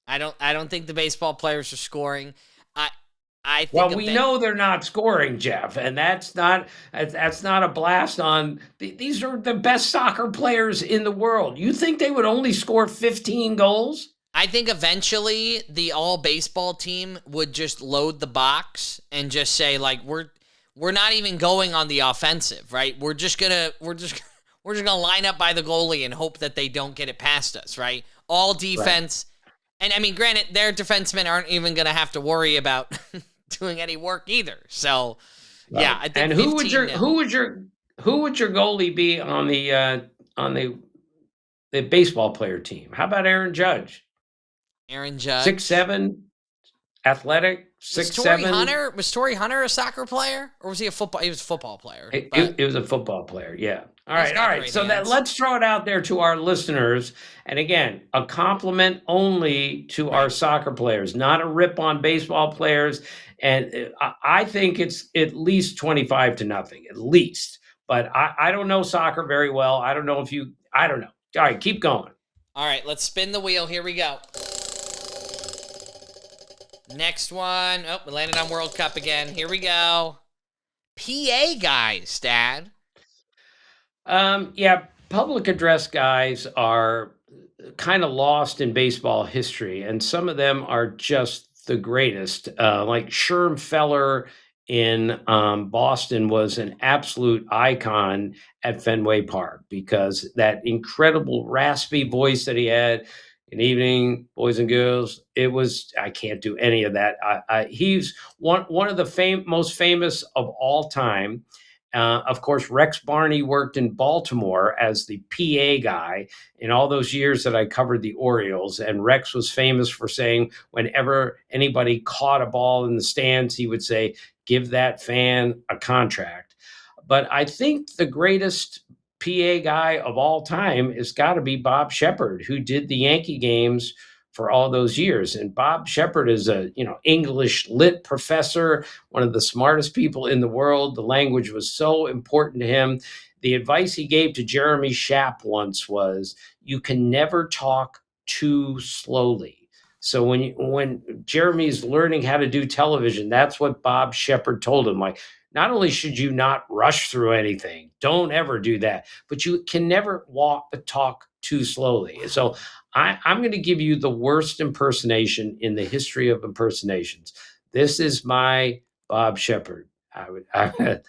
I don't think the baseball players are scoring. I think we know they're not scoring, Jeff, and that's not a blast on. These are the best soccer players in the world. You think they would only score 15 goals? I think eventually the all baseball team would just load the box and just say we're not even going on the offensive, right? We're just gonna line up by the goalie and hope that they don't get it past us, right? All defense, right. And I mean, granted, their defensemen aren't even gonna have to worry about doing any work either. So, right. Yeah, I think. And who would your goalie be on the baseball player team? How about Aaron Judge? Aaron Judge, 6'7", athletic, 6'7". Was Torrey Hunter a soccer player, or was he a football? He was a football player. It was a football player. Yeah. All right. So let's throw it out there to our listeners. And again, a compliment only to our soccer players, not a rip on baseball players. And I think it's at least 25-0, at least. But I don't know soccer very well. I don't know. All right, keep going. All right, let's spin the wheel. Here we go. Next one. Oh, we landed on World Cup again. Here we go. PA guys, Dad. Yeah, public address guys are kind of lost in baseball history, and some of them are just the greatest. Like Sherm Feller in Boston was an absolute icon at Fenway Park because that incredible raspy voice that he had. Good evening, boys and girls. I can't do any of that. He's one of the most famous of all time. Of course, Rex Barney worked in Baltimore as the PA guy in all those years that I covered the Orioles. And Rex was famous for saying whenever anybody caught a ball in the stands, he would say, give that fan a contract. But I think the greatest PA guy of all time has got to be Bob Shepard, who did the Yankee games for all those years. And Bob Shepard is a, English lit professor, one of the smartest people in the world. The language was so important to him. The advice he gave to Jeremy Schaap once was, you can never talk too slowly. So when Jeremy's learning how to do television, that's what Bob Shepard told him. Like, not only should you not rush through anything, don't ever do that, but you can never talk too slowly. So I'm going to give you the worst impersonation in the history of impersonations. This is my Bob Shepard. I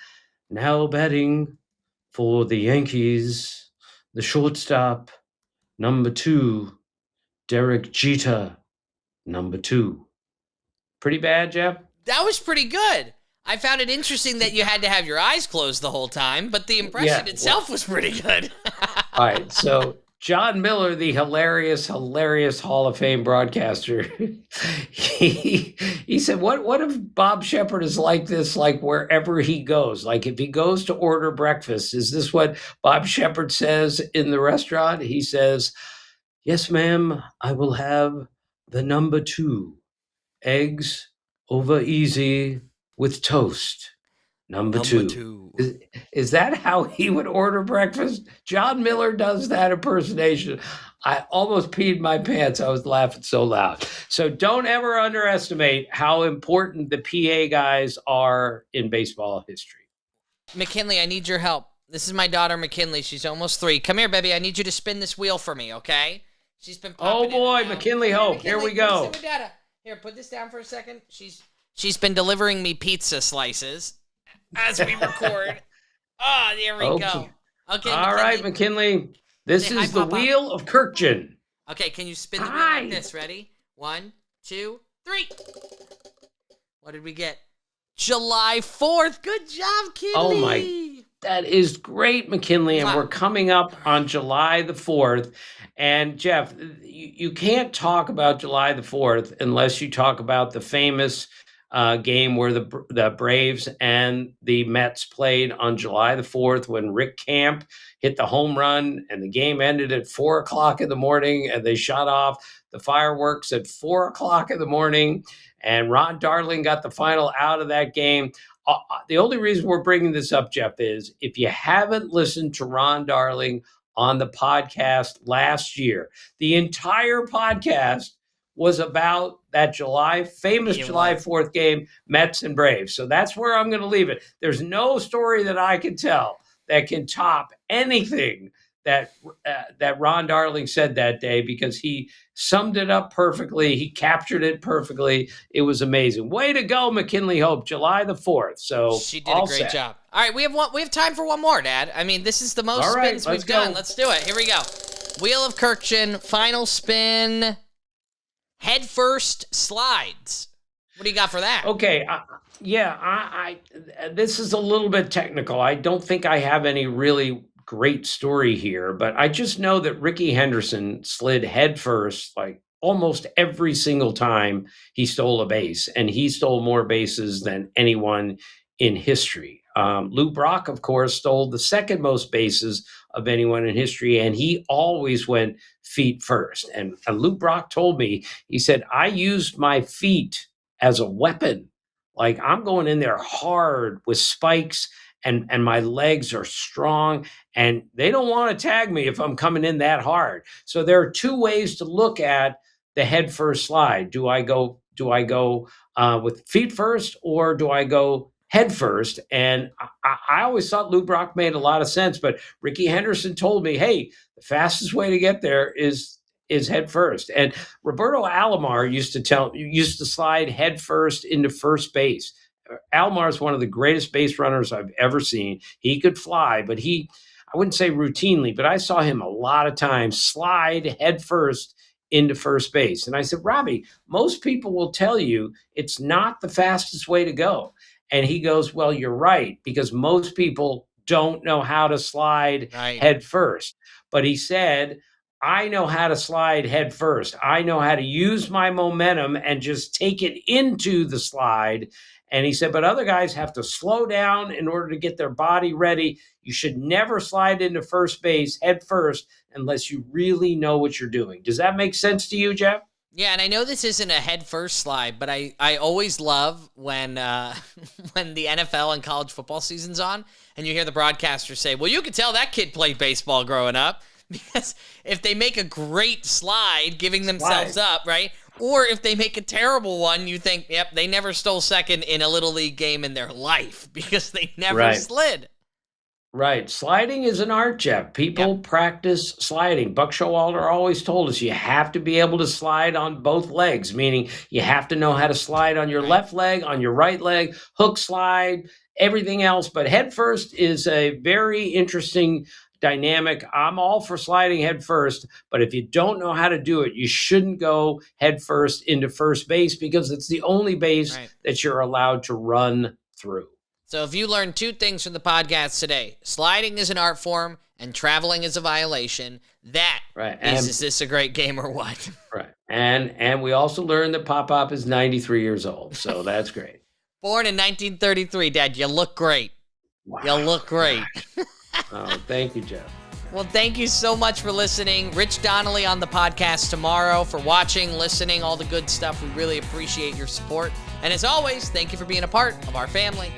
now batting for the Yankees, the shortstop, number 2, Derek Jeter, number 2. Pretty bad, Jeff? That was pretty good. I found it interesting that you had to have your eyes closed the whole time, but the impression itself was pretty good. All right, so John Miller, the hilarious Hall of Fame broadcaster, he said, what if Bob Shepard is like this, like wherever he goes? Like if he goes to order breakfast, is this what Bob Shepard says in the restaurant? He says, yes, ma'am, I will have the number 2, eggs over easy with toast. Number two. Is that how he would order breakfast? John Miller does that impersonation. I almost peed my pants. I was laughing so loud. So don't ever underestimate how important the PA guys are in baseball history. McKinley, I need your help. This is my daughter, McKinley. She's almost 3. Come here, baby. I need you to spin this wheel for me, okay? She's been popping McKinley Hope. Here we go. Here, put this down for a second. She's been delivering me pizza slices as we record. There we go. Okay. All right, McKinley. This is the wheel of Kurkjian. Okay, can you spin the wheel like this? Ready? 1, 2, 3. What did we get? July 4th. Good job, Kinley. Oh my, that is great, McKinley. And we're coming up on July the 4th. And Jeff, you can't talk about July the 4th unless you talk about the famous game where the Braves and the Mets played on July the 4th when Rick Camp hit the home run and the game ended at 4:00 in the morning and they shot off the fireworks at 4:00 in the morning and Ron Darling got the final out of that game. The only reason we're bringing this up, Jeff, is if you haven't listened to Ron Darling on the podcast last year, the entire podcast was about that famous July 4th game, Mets and Braves. So that's where I'm going to leave it. There's no story that I can tell that can top anything that Ron Darling said that day because he summed it up perfectly. He captured it perfectly. It was amazing. Way to go, McKinley Hope, July the 4th. So she did a great job. All right, we have time for one more, Dad. I mean, this is the most spins we've done. Let's do it. Here we go. Wheel of Kurkjian, final spin. Head first slides. What do you got for that? Okay. This is a little bit technical. I don't think I have any really great story here, but I just know that Rickey Henderson slid head first like almost every single time he stole a base, and he stole more bases than anyone in history. Lou Brock, of course, stole the second most bases of anyone in history, and he always went feet first. And Lou Brock told me, he said, I used my feet as a weapon. Like, I'm going in there hard with spikes, and my legs are strong, and they don't want to tag me if I'm coming in that hard. So there are two ways to look at the head first slide. Do I go with feet first, or do I go head first? And I always thought Lou Brock made a lot of sense, but Ricky Henderson told me, hey, the fastest way to get there is head first. And Roberto Alomar used to slide head first into first base. Alomar is one of the greatest base runners I've ever seen. He could fly, but I wouldn't say routinely, but I saw him a lot of times slide head first into first base. And I said, Robbie, most people will tell you it's not the fastest way to go. And he goes, well, you're right, because most people don't know how to slide head first. But he said, I know how to slide head first. I know how to use my momentum and just take it into the slide. And he said, but other guys have to slow down in order to get their body ready. You should never slide into first base head first unless you really know what you're doing. Does that make sense to you, Jeff? Yeah, and I know this isn't a head first slide, but I always love when when the NFL and college football season's on and you hear the broadcaster say, well, you could tell that kid played baseball growing up, because if they make a great slide, giving themselves up, right? Or if they make a terrible one, you think, yep, they never stole second in a Little League game in their life because they never slid. Right. Sliding is an art, Jeff. People practice sliding. Buck Showalter always told us you have to be able to slide on both legs, meaning you have to know how to slide on your left leg, on your right leg, hook slide, everything else. But head first is a very interesting dynamic. I'm all for sliding head first, but if you don't know how to do it, you shouldn't go head first into first base, because it's the only base that you're allowed to run through. So if you learned two things from the podcast today, sliding is an art form and traveling is a violation, that is this a great game or what? Right. And we also learned that Pop is 93 years old, so that's great. Born in 1933, Dad. You look great. Wow. You look great. Oh, thank you, Jeff. Well, thank you so much for listening. Rich Donnelly on the podcast tomorrow, for watching, listening, all the good stuff. We really appreciate your support. And as always, thank you for being a part of our family.